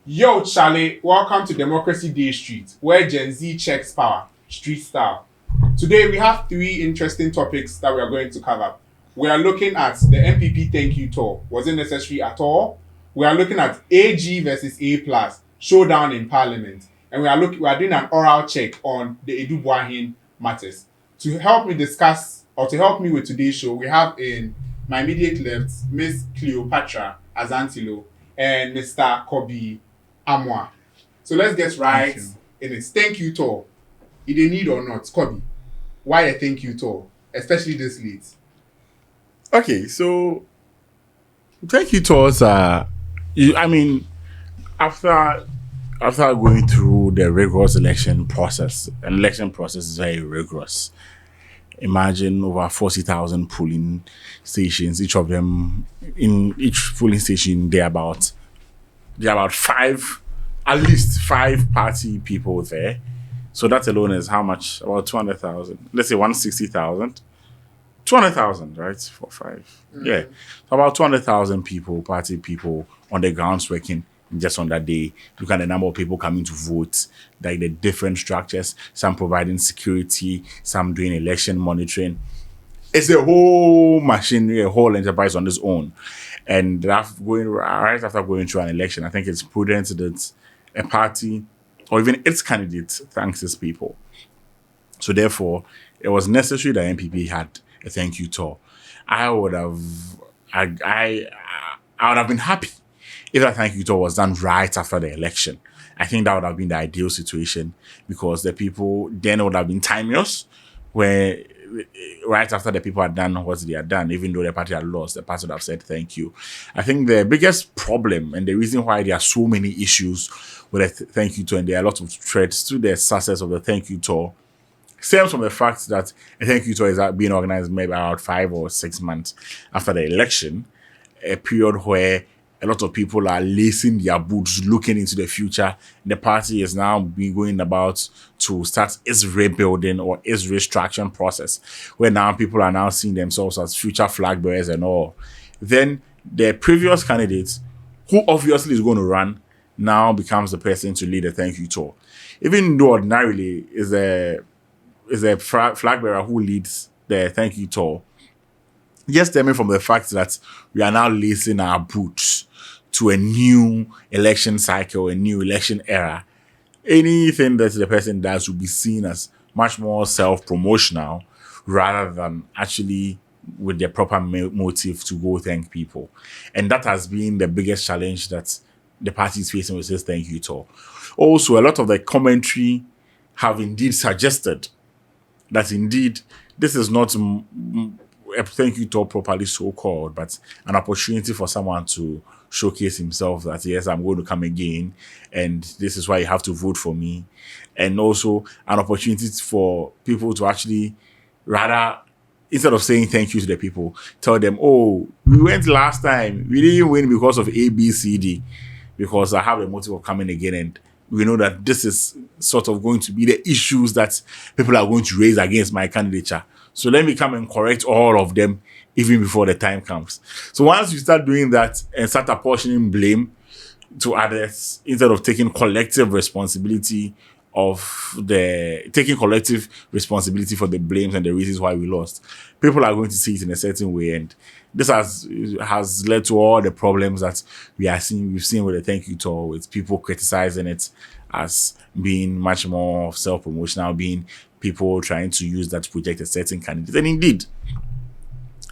Yo, Charley, welcome to Democracy Day Street, where Gen Z checks power, street style. Today, we have three interesting topics that we are going to cover. We are looking at the NPP thank you tour. Was it necessary at all? We are looking at AG versus A plus, showdown in parliament. And we are doing an oral check on the Adu Boahen matters. To help me discuss, or to help me with today's show, we have in my immediate left, Miss Cleopatra Azantilo and Mr. Kobe Amwa. So let's get right in it. Thank you tour. Did they need or not? Kobe, why a thank you tour? Especially this late. Okay, so thank you tours after going through the rigorous election process, an election process is very rigorous. Imagine over 40,000 polling stations, each of them, in each polling station, there are about five, at least five party people there. So that alone is how much? About 200,000. Let's say 160,000. 200,000, right? For five. Mm-hmm. Yeah. So about 200,000 people, party people on the grounds working just on that day. Look at the number of people coming to vote, like the different structures, some providing security, some doing election monitoring. It's a whole machinery, a whole enterprise on its own. And right after going through an election, I think it's prudent that a party or even its candidate thanks its people. So therefore, it was necessary that NPP had a thank you tour. I would have been happy if that thank you tour was done right after the election. I think that would have been the ideal situation because the people then would have been timeless, where right after the people had done what they had done, even though the party had lost, the party would have said thank you. I think the biggest problem and the reason why there are so many issues with the thank you tour and there are a lot of threats to the success of the thank you tour stems from the fact that a thank you tour is being organized maybe about 5 or 6 months after the election, a period where a lot of people are lacing their boots, looking into the future. The party is now going about to start its rebuilding or its restructuring process, where now people are now seeing themselves as future flag bearers and all. Then the previous candidate, who obviously is going to run, now becomes the person to lead the thank you tour. Even though ordinarily is a flag bearer who leads the thank you tour, just stemming from the fact that we are now lacing our boots to a new election cycle, a new election era, anything that the person does will be seen as much more self-promotional rather than actually with the proper motive to go thank people. And that has been the biggest challenge that the party is facing with this thank you tour. Also, a lot of the commentary have indeed suggested that indeed this is not a thank you tour properly so-called, but an opportunity for someone to showcase himself that, yes, I'm going to come again, and this is why you have to vote for me. And also an opportunity for people to actually, rather, instead of saying thank you to the people, tell them, oh, we went last time, we didn't win because of A, B, C, D, because I have a motive of coming again, and we know that this is sort of going to be the issues that people are going to raise against my candidature. So let me come and correct all of them even before the time comes. So once you start doing that and start apportioning blame to others instead of taking collective responsibility for the blames and the reasons why we lost, people are going to see it in a certain way, and this has led to all the problems that we've seen with the thank you tour, with people criticizing it as being much more self-promotional, being people trying to use that to project a certain candidate. And indeed,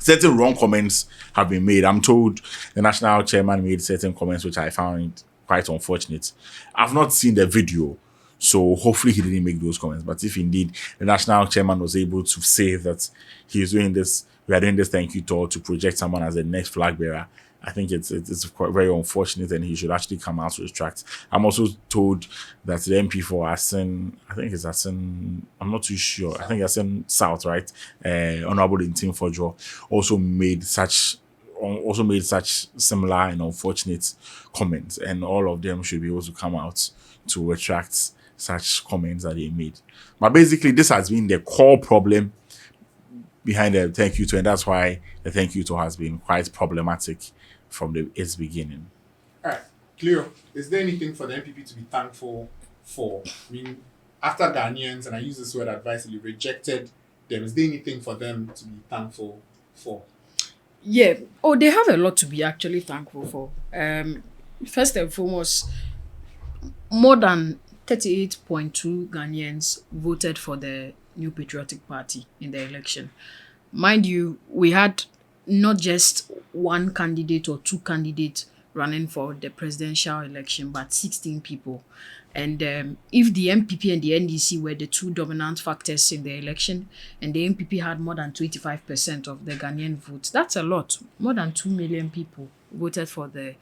certain wrong comments have been made. I'm told the national chairman made certain comments which I found quite unfortunate. I've not seen the video, so hopefully he didn't make those comments. But if indeed the national chairman was able to say that we are doing this thank you tour to project someone as the next flag bearer, I think it's quite very unfortunate, and he should actually come out to retract. I'm also told that the MP for Asin, I'm not too sure. I think Asin South, right? Honorable Intim Fojo also made such similar and unfortunate comments, and all of them should be able to come out to retract such comments that they made. But basically, this has been the core problem behind the thank you tour, and that's why the thank you tour has been quite problematic from its beginning. All right. Cleo, is there anything for the NPP to be thankful for? I mean, after Ghanaians, and I use this word advisedly, rejected them, is there anything for them to be thankful for? Yeah. Oh, they have a lot to be actually thankful for. First and foremost, more than 38.2 Ghanaians voted for the New Patriotic Party in the election. Mind you, we had not just one candidate or two candidates running for the presidential election, but 16 people. And if the NPP and the NDC were the two dominant factors in the election, and the NPP had more than 25% of the Ghanaian votes, that's a lot. More than 2 million people voted for the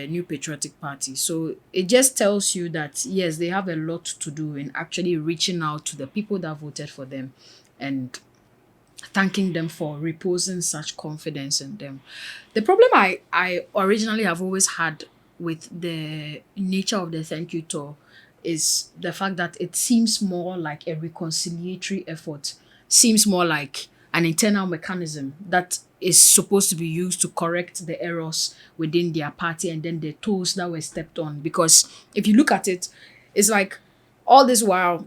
New Patriotic Party. So it just tells you that, yes, they have a lot to do in actually reaching out to the people that voted for them and thanking them for reposing such confidence in them. The problem I originally have always had with the nature of the thank you tour is the fact that it seems more like a reconciliatory effort, seems more like an internal mechanism that is supposed to be used to correct the errors within their party and then the toes that were stepped on. Because if you look at it, it's like all this while,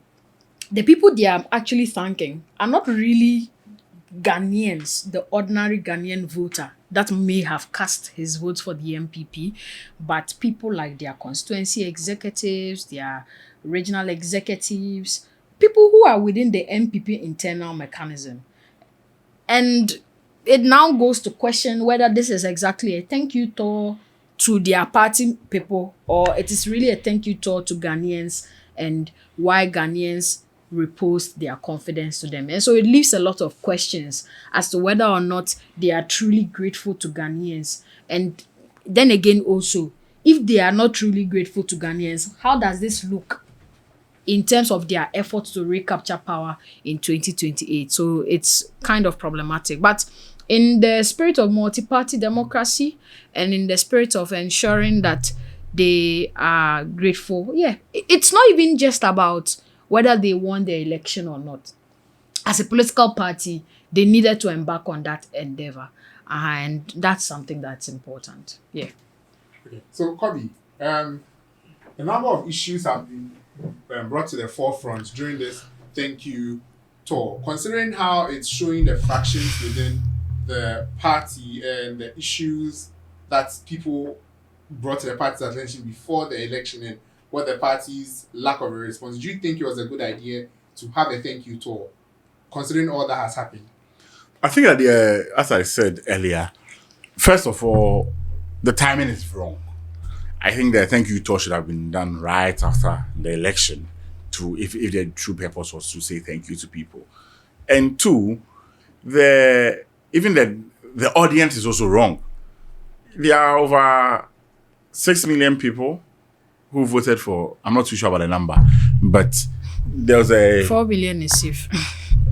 the people they are actually thanking are not really Ghanaians, the ordinary Ghanaian voter that may have cast his votes for the NPP, but people like their constituency executives, their regional executives, people who are within the NPP internal mechanism. And it now goes to question whether this is exactly a thank you tour to their party people, or it is really a thank you tour to Ghanaians and why Ghanaians reposed their confidence to them. And so it leaves a lot of questions as to whether or not they are truly grateful to Ghanaians. And then again also, if they are not truly grateful to Ghanaians, how does this look in terms of their efforts to recapture power in 2028? So it's kind of problematic. But in the spirit of multi-party democracy and in the spirit of ensuring that they are grateful, it's not even just about whether they won the election or not. As a political party, they needed to embark on that endeavor. And that's something that's important. Yeah. Okay. So, Kobe, a number of issues have been brought to the forefront during this thank you tour. Considering how it's showing the fractions within the party and the issues that people brought to the party's attention before the election and what the party's lack of a response, do you think it was a good idea to have a thank you tour, considering all that has happened? I think that, as I said earlier, first of all, the timing is wrong. I think the thank you tour should have been done right after the election, to if the true purpose was to say thank you to people. And two, the audience is also wrong. There are over 6 million people who voted for, I'm not too sure about the number, but there was a 4 billion is safe.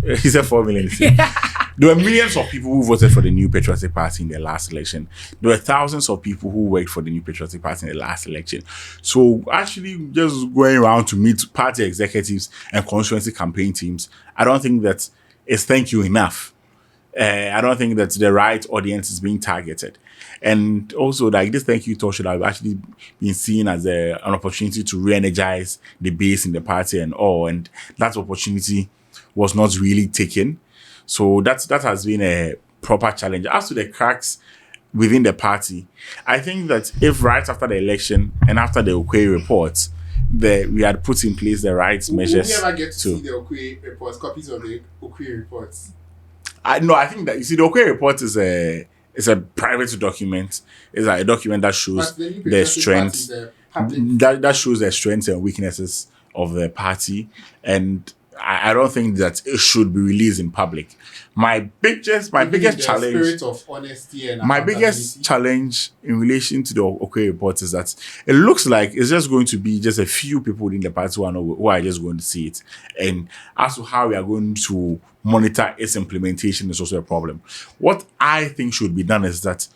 He said 4 million is safe. There were millions of people who voted for the New Patriotic Party in the last election. There were thousands of people who worked for the New Patriotic Party in the last election. So actually just going around to meet party executives and constituency campaign teams, I don't think that is thank you enough. I don't think that the right audience is being targeted. And also, like, this thank you tour should have actually been seen as an opportunity to re-energize the base in the party and all. And that opportunity was not really taken. So that has been a proper challenge. As to the cracks within the party, I think that if right after the election and after the Okoye reports, we had put in place the right measures. Will we ever get to see the Okoye reports, copies of the Okoye reports? I think that, you see, the Okoye report is a private document. It's a document that shows the strengths, that shows the strengths and weaknesses of the party, and I don't think that it should be released in public. My biggest challenge, spirit of honesty and my biggest challenge in relation to the Okoye report is that it looks like it's just going to be just a few people in the party who are just going to see it. And as to how we are going to monitor its implementation is also a problem. What I think should be done is that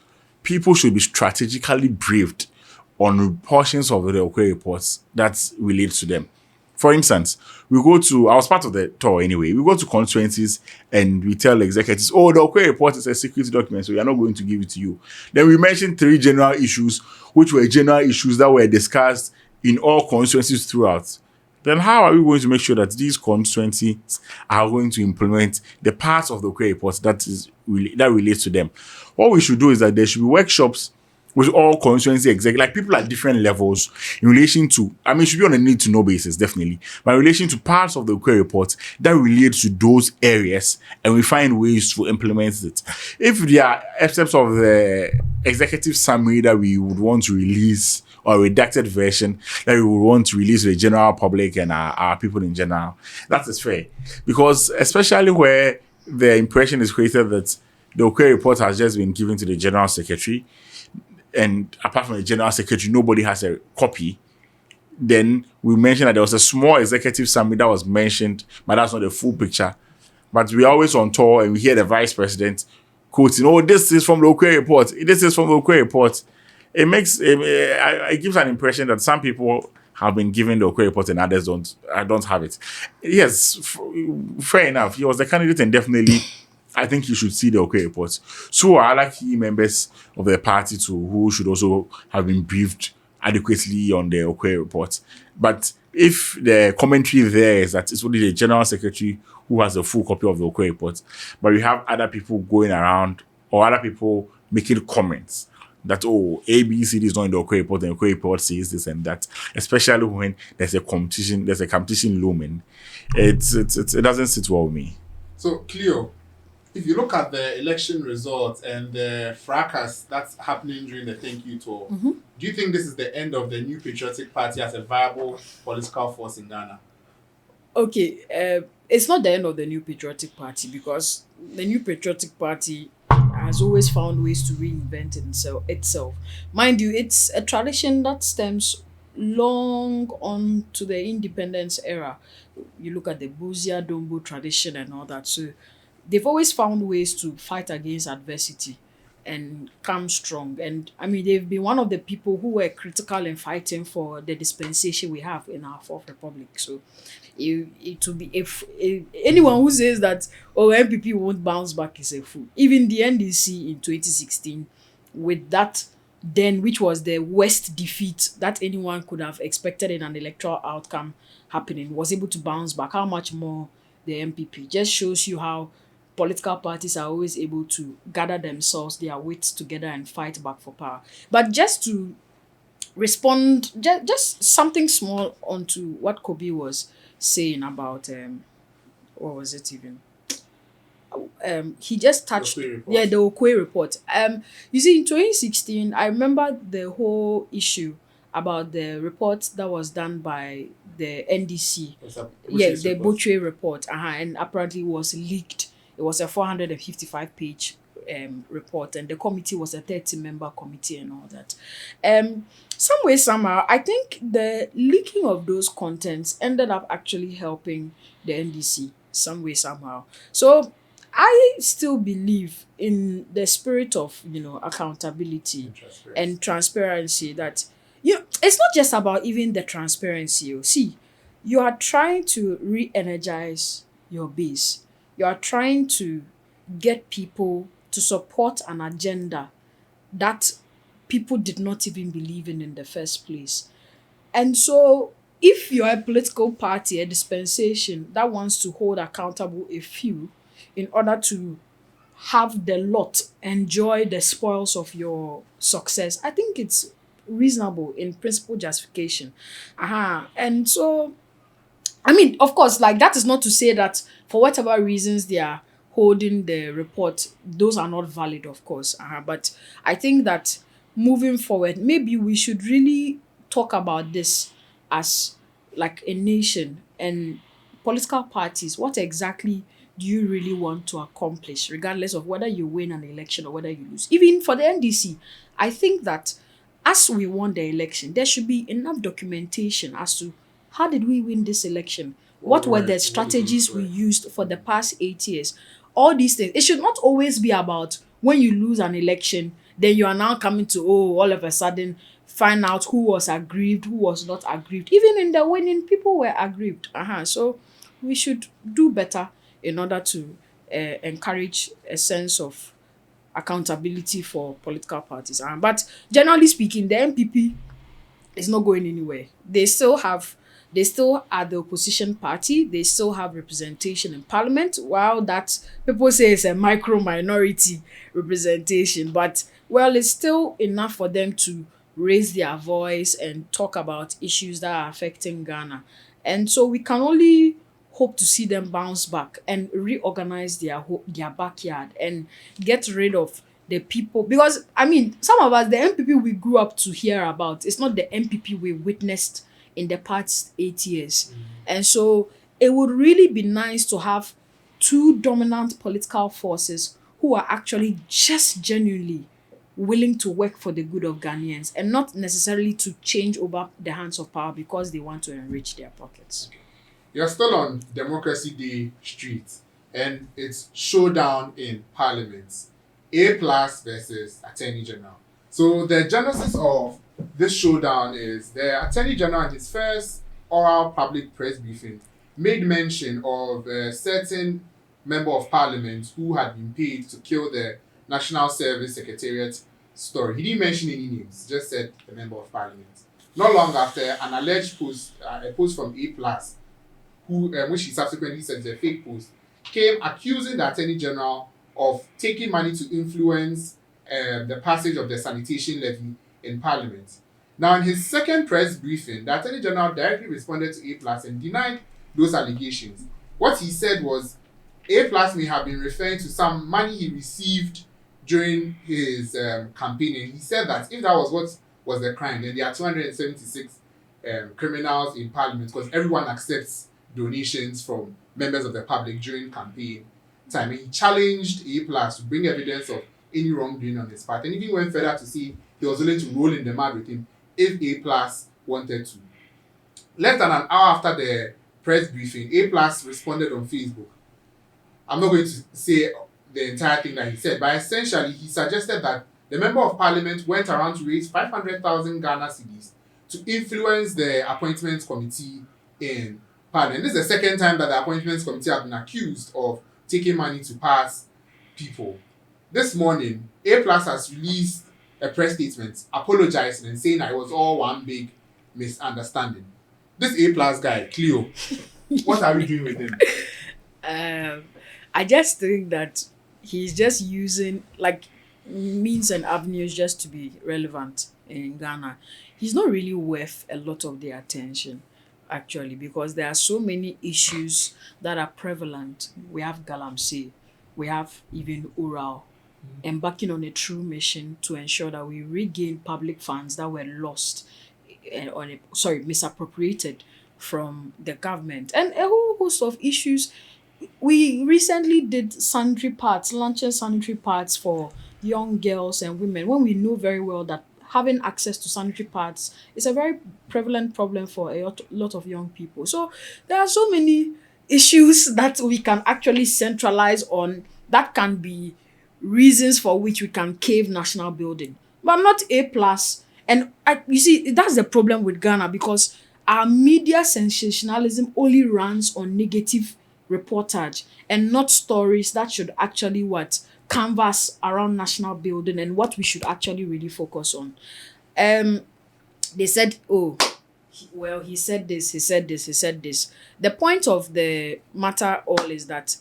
people should be strategically briefed on portions of the Okoye reports that relate to them. For instance, I was part of the tour anyway, we go to constituencies and we tell the executives, oh, the Okwe report is a secret document, so we are not going to give it to you. Then we mentioned 3 general issues, which were general issues that were discussed in all constituencies throughout. Then how are we going to make sure that these constituencies are going to implement the parts of the Okwe report that relates to them? What we should do is that there should be workshops with all constituency exec, like people at different levels in relation to, it should be on a need to know basis, definitely, but in relation to parts of the Okwe report that relate to those areas, and we find ways to implement it. If there are aspects of the executive summary that we would want to release, or a redacted version that we would want to release to the general public and our people in general, that is fair. Because especially where the impression is created that the Okwe report has just been given to the general secretary, and apart from the general secretary, nobody has a copy, then we mentioned that there was a small executive summary that was mentioned, but that's not the full picture. But we're always on tour and we hear the vice president quoting, oh, this is from the Okwe report. This is from the Okwe report. It gives an impression that some people have been given the Okwe report and others don't have it. Yes, fair enough. He was the candidate and definitely I think you should see the Okwe report. So are other key members of the party too, who should also have been briefed adequately on the Okwe report. But if the commentary there is that it's only the general secretary who has a full copy of the Okwe report, but you have other people going around or other people making comments that, oh, A, B, C, D is not in the Okwe report, and the Okwe report says this and that, especially when there's a competition looming, it doesn't sit well with me. So, Cleo, if you look at the election results and the fracas that's happening during the thank you tour, do you think this is the end of the New Patriotic Party as a viable political force in Ghana? Okay, it's not the end of the New Patriotic Party, because the New Patriotic Party has always found ways to reinvent itself. Mind you, it's a tradition that stems long on to the independence era. You look at the Buzia Dombo tradition and all that. So they've always found ways to fight against adversity and come strong. And they've been one of the people who were critical in fighting for the dispensation we have in our Fourth Republic. So it will be, if anyone who says that, oh, NPP won't bounce back is a fool. Even the NDC in 2016, with that then, which was the worst defeat that anyone could have expected in an electoral outcome happening, was able to bounce back. How much more the NPP? Just shows you how political parties are always able to gather themselves, their wits together and fight back for power. But just to respond, just something small onto what Kobe was saying about, what was it even? He just touched, the Okwe report. You see, in 2016, I remember the whole issue about the report that was done by the NDC. The Botwe report, and apparently was leaked. It was a 455-page report, and the committee was a 30-member committee and all that. Some way, somehow, I think the leaking of those contents ended up actually helping the NDC some way, somehow. So I still believe in the spirit of, accountability and transparency, that, it's not just about even the transparency. See, you are trying to re-energize your base. You are trying to get people to support an agenda that people did not even believe in the first place. And so if you're a political party, a dispensation that wants to hold accountable a few in order to have the lot enjoy the spoils of your success, I think it's reasonable in principle justification. And so, of course, that is not to say that for whatever reasons they are holding the report, those are not valid, of course. But I think that moving forward, maybe we should really talk about this as like a nation and political parties. What exactly do you really want to accomplish, regardless of whether you win an election or whether you lose? Even for the NDC, I think that as we won the election, there should be enough documentation as to how did we win this election? What were the strategies we used for the past 8 years? All these things. It should not always be about when you lose an election, then you are now coming to, all of a sudden, find out who was aggrieved, who was not aggrieved. Even in the winning, people were aggrieved. So we should do better in order to encourage a sense of accountability for political parties. But generally speaking, the NPP is not going anywhere. They still are the opposition party. They still have representation in parliament. While that people say it's a micro minority representation, but well, it's still enough for them to raise their voice and talk about issues that are affecting Ghana. And so we can only hope to see them bounce back and reorganize their backyard and get rid of the people. Because, I mean, some of us, the NPP we grew up to hear about, it's not the NPP we witnessed in the past 8 years. And so it would really be nice to have two dominant political forces who are actually just genuinely willing to work for the good of Ghanaians and not necessarily to change over the hands of power because they want to enrich their pockets. You're still on Democracy Day Street, and it's showdown in Parliament. A plus versus Attorney General. So the genesis of this showdown is the Attorney General in his first oral public press briefing made mention of a certain member of Parliament who had been paid to kill the National Service Secretariat story. He didn't mention any names, just said the member of Parliament. Not long after, an alleged post, a post from A plus, which he subsequently said is a fake post, came accusing the Attorney General of taking money to influence the passage of the sanitation levy in Parliament. Now, in his second press briefing, the Attorney General directly responded to A plus and denied those allegations. What he said was A plus may have been referring to some money he received during his campaign, and he said that if that was what was the crime, then there are 276 criminals in Parliament because everyone accepts donations from members of the public during campaign time. And he challenged A plus to bring evidence of any wrongdoing on his part, and even went further to say he was willing to roll in the mud with him if A plus wanted to. Less than an hour after the press briefing, A plus responded on Facebook. I'm not going to say the entire thing that he said, but essentially he suggested that the member of Parliament went around to raise 500,000 Ghana cedis to influence the appointments committee in Parliament. This is the second time that the appointments committee have been accused of taking money to pass people. This morning, A plus has released a press statement apologizing and saying that it was all one big misunderstanding. This A plus guy, Cleo, what are we doing with him? I just think that he's just using like means and avenues just to be relevant in Ghana. He's not really worth a lot of the attention, actually, because there are so many issues that are prevalent. We have Galamsey, we have even Ural, embarking on a true mission to ensure that we regain public funds that were lost, misappropriated from the government, and a whole host of issues. We recently did launching sanitary pads for young girls and women, when we know very well that having access to sanitary pads is a very prevalent problem for a lot of young people. So there are so many issues that we can actually centralize on that can be reasons for which we can cave national building, but not A plus. And you see, that's the problem with Ghana, because our media sensationalism only runs on negative reportage and not stories that should actually canvas around national building and what we should actually really focus on. They said, he said this. The point of the matter all is that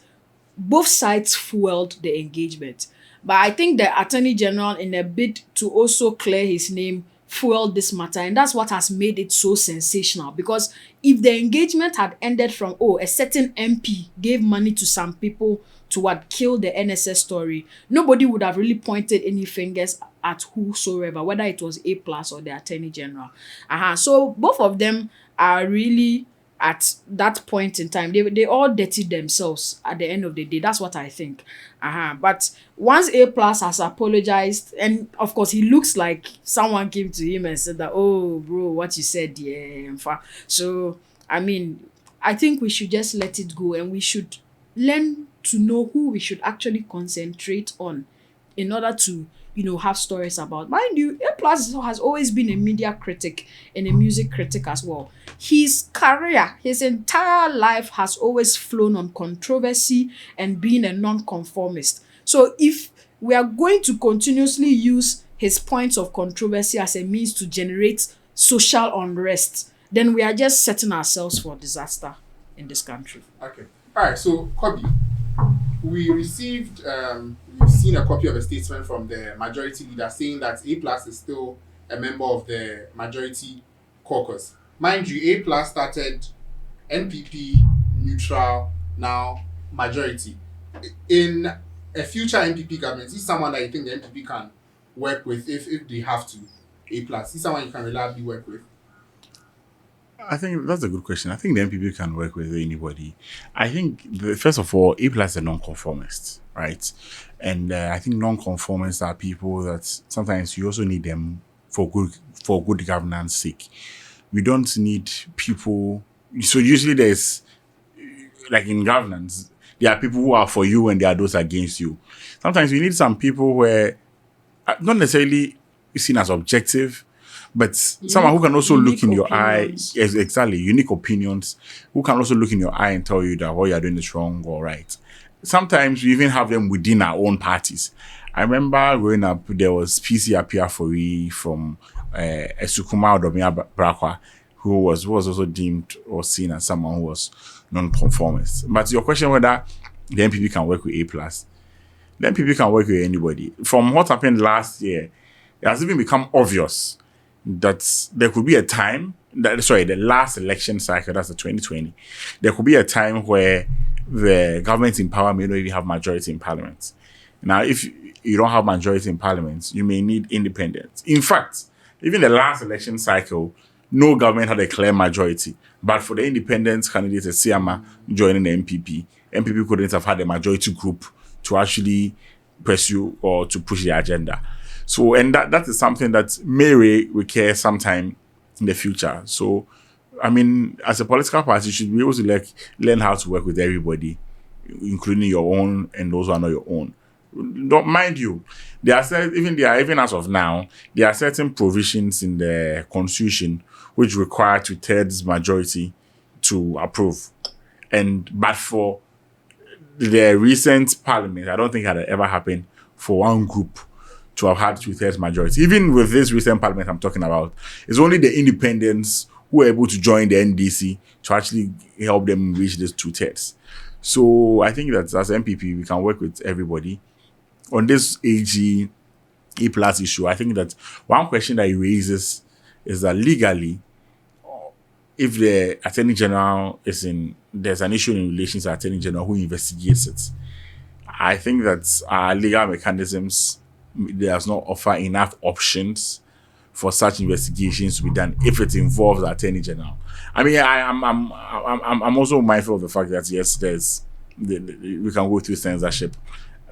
both sides fueled the engagement. But I think the Attorney General, in a bid to also clear his name, fueled this matter, and that's what has made it so sensational. Because if the engagement had ended from a certain MP gave money to some people to kill the NSS story, nobody would have really pointed any fingers at whosoever, whether it was A plus or the Attorney General. So both of them are really at that point in time. They all dirtied themselves at the end of the day. That's what I think. But once A plus has apologized, and of course he looks like someone came to him and said that, oh bro, what you said, yeah. So I mean, I think we should just let it go, and we should learn to know who we should actually concentrate on in order to, have stories about. Mind you, A Plus has always been a media critic and a music critic as well. His career, his entire life has always flown on controversy and being a non-conformist. So if we are going to continuously use his points of controversy as a means to generate social unrest, then we are just setting ourselves for disaster in this country. Okay. All right. So, Kobe, we've seen a copy of a statement from the majority leader saying that A Plus is still a member of the majority caucus. Mind you, A Plus started NPP neutral, now majority. In a future NPP government, is someone that you think the NPP can work with if they have to? A Plus, is someone you can reliably work with? I think that's a good question. I think the NPP can work with anybody. I think, first of all, A Plus is a non-conformist, right? And I think non-conformists are people that sometimes you also need them for good governance sake. We don't need people. So usually there's, like in governance, there are people who are for you and there are those against you. Sometimes we need some people where not necessarily seen as objective, but someone who can also look in your opinions. eye. Yes, exactly, unique opinions, who can also look in your eye and tell you that what you're doing is wrong or right. Sometimes we even have them within our own parties. I remember growing up, there was PC Apiafori from Esukuma Odomia Brakwa, who was also deemed or seen as someone who was non-conformist. But your question whether the NPP can work with A+, the NPP can work with anybody. From what happened last year, it has even become obvious that there could be a time, the last election cycle, that's the 2020, there could be a time where the government in power may not even have majority in parliament. Now, if you don't have majority in parliament, you may need independence. In fact, even the last election cycle, no government had a clear majority. But for the independent candidate, Siama, joining the NPP couldn't have had a majority group to actually pursue or to push the agenda. So, and that is something that may recur sometime in the future. So, I mean, as a political party, you should be able to learn how to work with everybody, including your own and those who are not your own. Don't mind you. There are even as of now, there are certain provisions in the constitution which require 2/3 majority to approve. But for the recent parliament, I don't think it had ever happened for one group to have had 2/3 majority. Even with this recent parliament I'm talking about, it's only the independents who were able to join the NDC to actually help them reach this 2/3. So I think that as MPP, we can work with everybody. On this AG A+ issue, I think that one question that he raises is that legally, if the Attorney General there's an issue in relation to the Attorney General who investigates it, I think that our legal mechanisms does not offer enough options for such investigations to be done if it involves the Attorney General. I mean, I'm also mindful of the fact that yes, we can go through censorship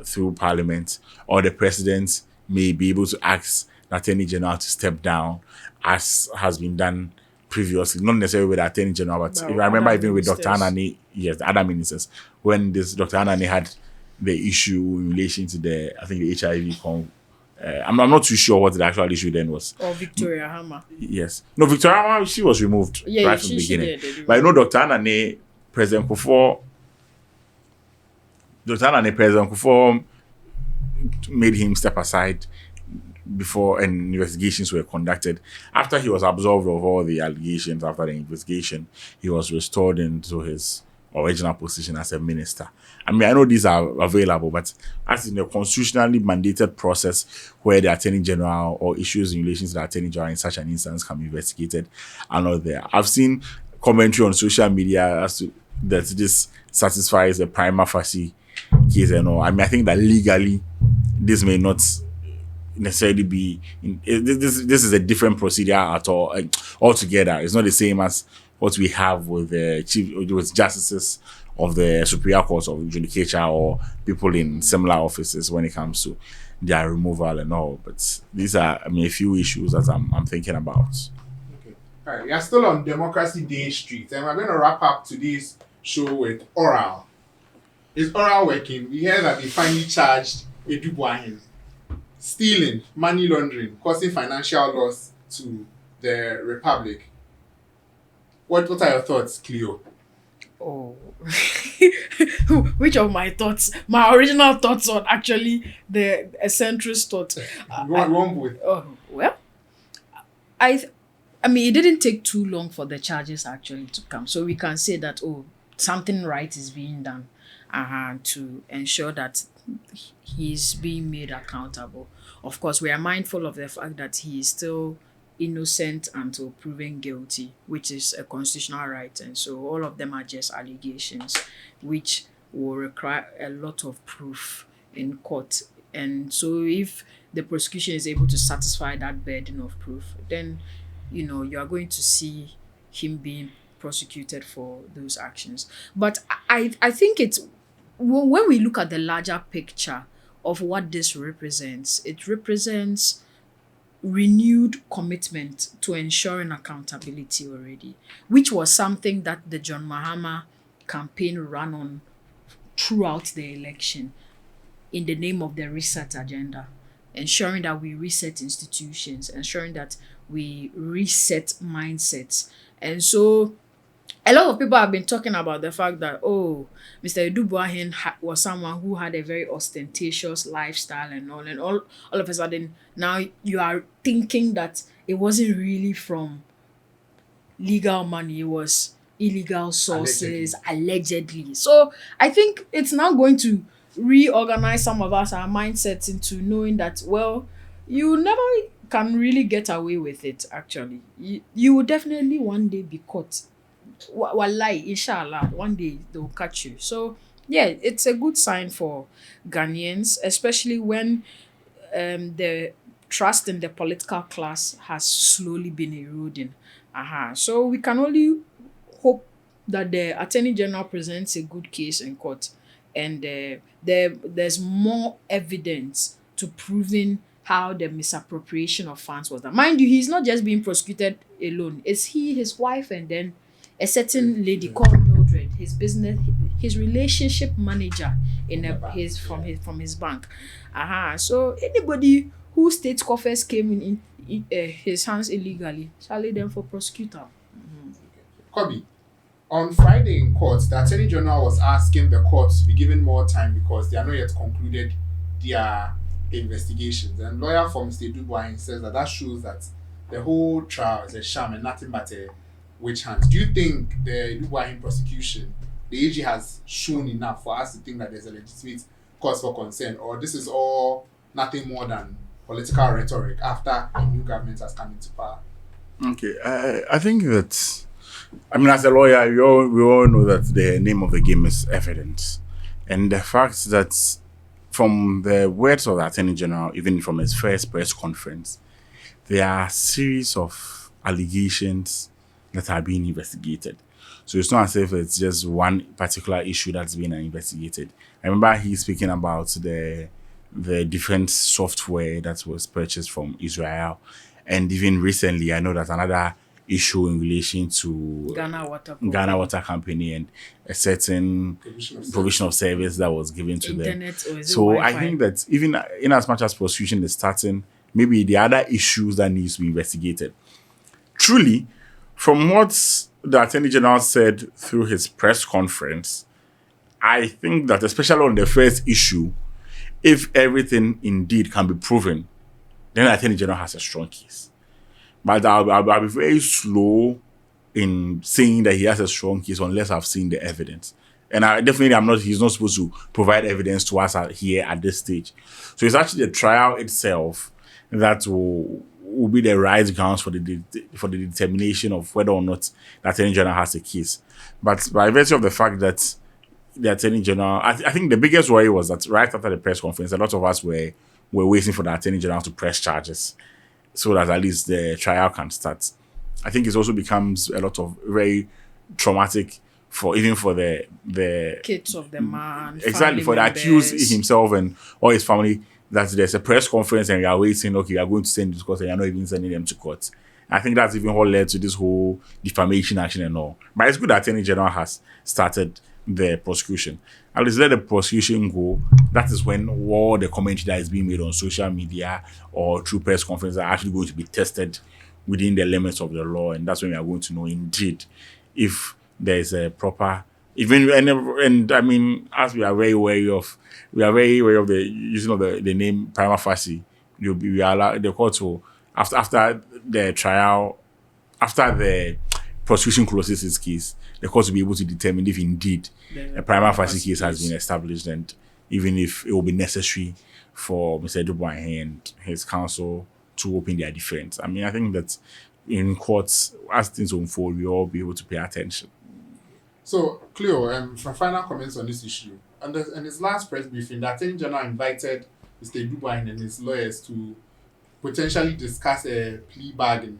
through Parliament, or the President may be able to ask the Attorney General to step down, as has been done previously, not necessarily with the Attorney General, but if I remember even with Dr. Anani, yes, the other ministers, when this Dr. Anani had the issue in relation to the HIV. I'm not too sure what the actual issue then was. Or Victoria Hammer. Yes. No, Victoria Hammer, she was removed right from the beginning. But I know Dr. Anani, President Kufuor made him step aside before investigations were conducted. After he was absolved of all the allegations after the investigation, he was restored into his original position as a minister. I mean, I know these are available, but as in the constitutionally mandated process where the Attorney General or issues in relation to the Attorney General in such an instance can be investigated, are not there. I've seen commentary on social media as to that this satisfies the prima facie case and all. I mean, I think that legally this may not necessarily be this is a different procedure at all altogether. It's not the same as what we have with with justices of the Superior Court of Judicature or people in similar offices when it comes to their removal and all. But these are, I mean, a few issues that I'm thinking about. Okay. All right. We are still on Democracy Day Street, and we're going to wrap up today's show with oral. Is oral working? We hear that they finally charged Adu Boahen stealing, money laundering, causing financial loss to the Republic. What are your thoughts, Cleo? Oh, which of my thoughts? My original thoughts on actually the centrist thought. You want one with? Oh well, I mean, it didn't take too long for the charges actually to come, so we can say that something right is being done, to ensure that he's being made accountable. Of course, we are mindful of the fact that he is still innocent until proven guilty, which is a constitutional right, and so all of them are just allegations, which will require a lot of proof in court. And so, if the prosecution is able to satisfy that burden of proof, then you are going to see him being prosecuted for those actions. But I think it's when we look at the larger picture of what this represents, it represents renewed commitment to ensuring accountability already, which was something that the John Mahama campaign ran on throughout the election in the name of the reset agenda, ensuring that we reset institutions, ensuring that we reset mindsets. And so a lot of people have been talking about the fact that, Mr. Adu Boahen was someone who had a very ostentatious lifestyle and all of a sudden now you are thinking that it wasn't really from legal money, it was illegal sources, allegedly. So I think it's now going to reorganize some of us, our mindsets, into knowing that, well, you never can really get away with it, actually. You will definitely one day be caught. Wallahi, inshallah, one day they'll catch you. So, yeah, it's a good sign for Ghanaians, especially when the trust in the political class has slowly been eroding. So we can only hope that the Attorney General presents a good case in court, and there's more evidence to proving how the misappropriation of funds was done. Mind you, he's not just being prosecuted alone. It's his wife, and then a certain lady called Mildred, his relationship manager from his bank. So anybody whose state coffers came in his hands illegally, shall lay them for prosecutor. Kobe, on Friday in court, the Attorney General was asking the court to be given more time because they are not yet concluded their investigations. And lawyer for Mr. Adu Boahen says that shows that the whole trial is a sham and nothing but a witch hunt. Do you think the Adu Boahen prosecution, the AG has shown enough for us to think that there's a legitimate cause for concern, or this is all nothing more than political rhetoric after a new government has come into power? Okay, I think that, as a lawyer, we all know that the name of the game is evidence. And the fact that from the words of the Attorney General, even from his first press conference, there are a series of allegations that are being investigated. So it's not as if it's just one particular issue that's being investigated. I remember he's speaking about the defense software that was purchased from Israel. And even recently, I know that another issue in relation to Ghana Water Company and a certain provision of service that was given to them. So I think that even in as much as prosecution is starting, maybe the other issues that needs to be investigated. Truly, from what the Attorney General said through his press conference, I think that especially on the first issue, if everything indeed can be proven, then the Attorney General has a strong case. But I'll be very slow in saying that he has a strong case unless I've seen the evidence. And he's not supposed to provide evidence to us here at this stage. So it's actually the trial itself that will be the right grounds for the determination of whether or not the Attorney General has a case. But by virtue of the fact that the Attorney General, I think the biggest worry was that right after the press conference, a lot of us were waiting for the Attorney General to press charges so that at least the trial can start. I think it also becomes a lot of very traumatic for the kids of the man, exactly, for the accused himself and all his family, that there's a press conference and we are waiting, okay, we are going to send this to court and you're not even sending them to court. I think that's even what led to this whole defamation action and all. But it's good that Attorney General has started the prosecution. At least let the prosecution go. That is when all the commentary that is being made on social media or through press conferences are actually going to be tested within the limits of the law, and that's when we are going to know indeed if there is a proper and I mean, as we are very wary of the using of the name prima facie. We are allowed, the court will after the trial, after the prosecution closes its case, the court will be able to determine if indeed a prima facie case has been established, and even if it will be necessary for Mr. Adu Boahen and his counsel to open their defense. I mean, I think that in courts, as things unfold, we all be able to pay attention. So, Cleo, for final comments on this issue, and in his last press briefing, the Attorney General invited Mr. Adu Boahen and his lawyers to potentially discuss a plea bargain.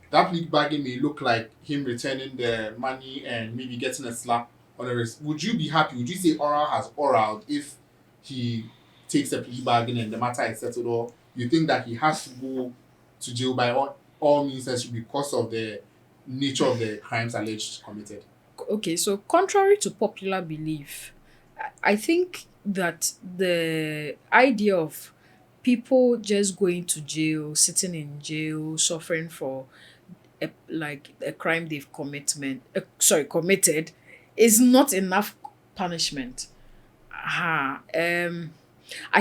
That plea bargain may look like him returning the money and maybe getting a slap on the wrist. Would you be happy? Would you say oral has oral if he takes a plea bargain and the matter is settled, or you think that he has to go to jail by all means necessary because of the nature of the crimes alleged committed? Okay, so contrary to popular belief, I think that the idea of people just going to jail, sitting in jail, suffering for a crime they've committed is not enough punishment. I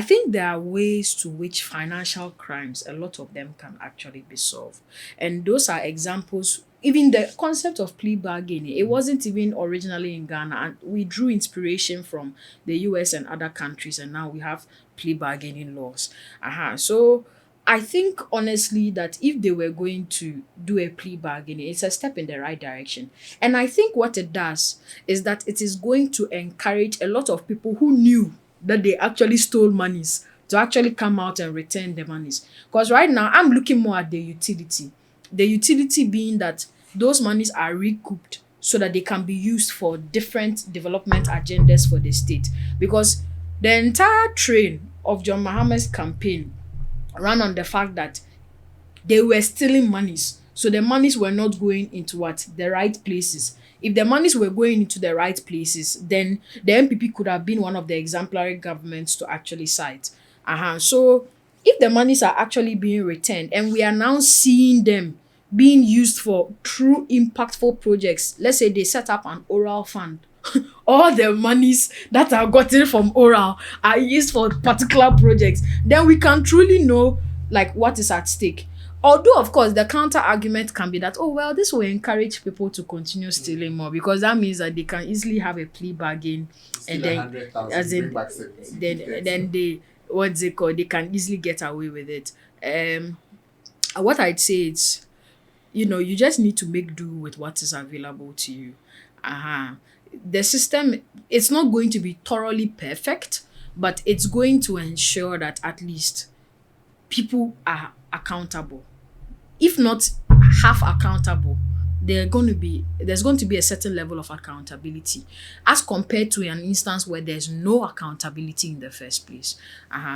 think there are ways to which financial crimes, a lot of them can actually be solved. And those are examples. Even the concept of plea bargaining, it wasn't even originally in Ghana, and we drew inspiration from the US and other countries, and now we have plea bargaining laws. So I think honestly that if they were going to do a plea bargaining, it's a step in the right direction. And I think what it does is that it is going to encourage a lot of people who knew that they actually stole monies to actually come out and return the monies. Because right now I'm looking more at the utility. The utility being that those monies are recouped so that they can be used for different development agendas for the state. Because the entire train of John Mahama's campaign ran on the fact that they were stealing monies. So the monies were not going into the right places. If the monies were going into the right places, then the NPP could have been one of the exemplary governments to actually cite. So if the monies are actually being returned and we are now seeing them being used for true impactful projects, let's say they set up an oral fund. All the monies that are gotten from oral are used for particular projects, then we can truly know what is at stake. Although, of course, the counter argument can be that, oh, well, this will encourage people to continue stealing more because that means that they can easily have a plea bargain and then they they can easily get away with it. What I'd say is, you just need to make do with what is available to you. The system, it's not going to be thoroughly perfect, but it's going to ensure that at least people are accountable. If not half accountable, there's going to be a certain level of accountability as compared to an instance where there's no accountability in the first place.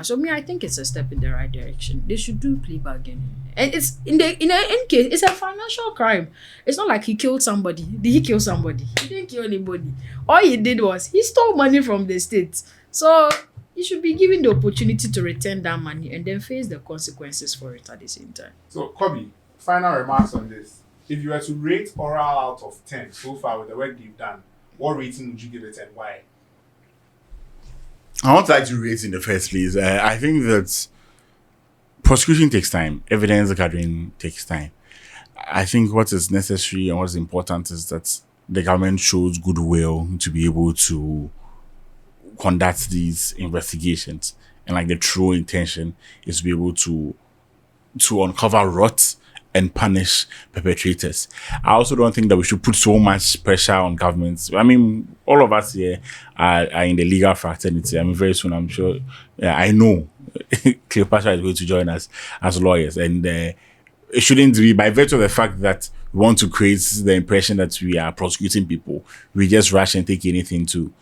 So I think it's a step in the right direction. They should do plea bargaining. And it's in any case, it's a financial crime. It's not like he killed somebody. Did he kill somebody? He didn't kill anybody. All he did was he stole money from the state. So he should be given the opportunity to return that money and then face the consequences for it at the same time. So, Kobe, final remarks on this. If you were to rate oral out of 10 so far with the work they've done, what rating would you give it and why? I won't like to rate in the first place. I think that prosecution takes time. Evidence gathering takes time. I think what is necessary and what is important is that the government shows goodwill to be able to conduct these investigations, and the true intention is to be able to uncover rot and punish perpetrators. I also don't think that we should put so much pressure on governments. I mean, all of us here are in the legal fraternity. I mean, very soon, I'm sure, I know Cleopatra is going to join us as lawyers, and it shouldn't be by virtue of the fact that we want to create the impression that we are prosecuting people, we just rush and take anything to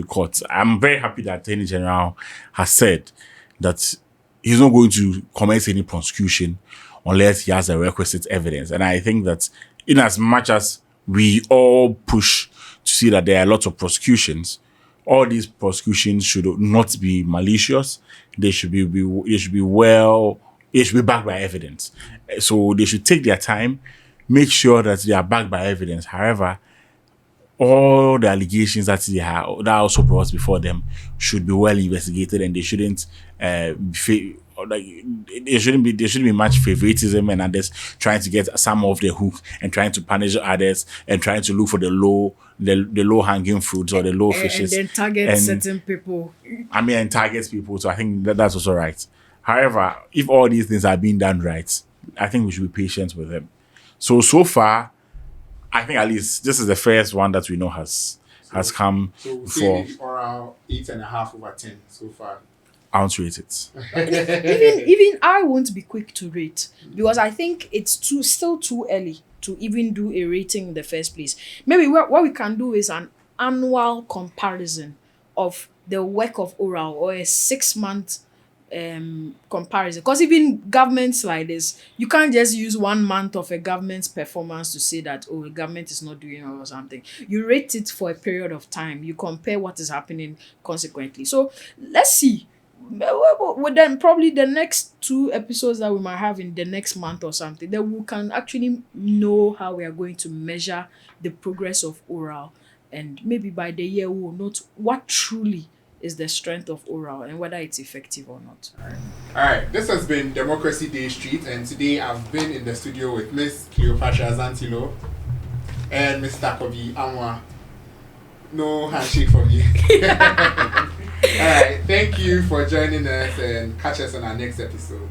court. I'm very happy that Attorney General has said that he's not going to commence any prosecution unless he has the requisite evidence. And I think that in as much as we all push to see that there are lots of prosecutions. All these prosecutions should not be malicious. They should be backed by evidence. So they should take their time, make sure that they are backed by evidence. However, all the allegations that that are also brought before them should be well investigated, and they shouldn't there shouldn't be much favoritism and others trying to get some off the hook and trying to punish others and trying to look for the low hanging fruits or the low fishes and then target certain people. And target people. So I think that's also right. However, if all these things are being done right, I think we should be patient with them. So far, I think at least this is the first one that we know has come So we'll for. say oral 8.5/10 so far. I won't rate it. Even I won't be quick to rate, because I think it's still too early to even do a rating in the first place. Maybe what we can do is an annual comparison of the work of oral, or a 6-month comparison, because even governments like this, you can't just use 1 month of a government's performance to say that, the government is not doing or something. You rate it for a period of time, you compare what is happening consequently. So let's see. Well, then probably the next 2 episodes that we might have in the next month or something, then we can actually know how we are going to measure the progress of oral, and maybe by the year we will note what truly is the strength of oral and whether it's effective or not. All right. This has been Democracy Day Street, and today I've been in the studio with Miss Cleopatra Zantilo and Mr. Kobi Anwa. No handshake from you. All right. Thank you for joining us, and catch us on our next episode.